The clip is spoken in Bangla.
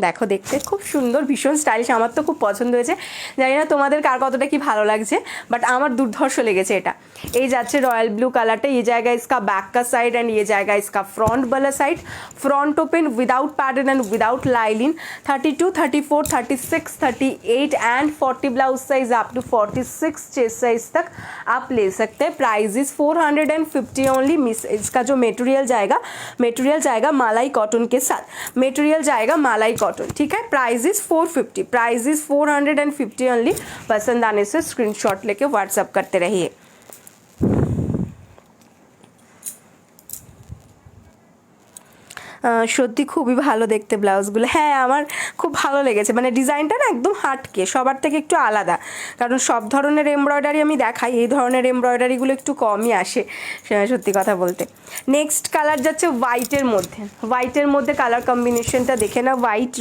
দেখো দেখতে খুব সুন্দর, ভীষণ স্টাইলিশ, আমার তো খুব পছন্দ হয়েছে। জানি না তোমাদের কার কতটা কি ভালো লাগছে, বাট আমার দুর্ধর্ষ লেগেছে এটা। এই যাচ্ছে রয়্যাল ব্লু কালারটা, ये जाएगा इसका बैक का साइड एंड ये जाएगा इसका फ्रंट वाला side. Front open without pattern and without lining, 32, 34, 36, 38 and 40 blouse size up to 46 chest size तक आप ले सकते हैं। Price is 450 only. मिस इसका जो मटेरियल जाएगा मालाई कॉटन के साथ, मटेरियल जाएगा मालाई कॉटन, ठीक है। Price is 450, price is 450 only. पसंद आने से स्क्रीनशॉट लेके व्हाट्सअप करते रहिए। সত্যি খুবই ভালো দেখতে ব্লাউজগুলো। হ্যাঁ, আমার খুব ভালো লেগেছে, মানে ডিজাইনটা না একদম হাটকে, সবার থেকে একটু আলাদা। কারণ সব ধরনের এমব্রয়ডারি আমি দেখাই, এই ধরনের এমব্রয়ডারিগুলো একটু কমই আসে সত্যি কথা বলতে। নেক্সট কালার যাচ্ছে হোয়াইটের মধ্যে, হোয়াইটের মধ্যে কালার কম্বিনেশনটা দেখে না, হোয়াইট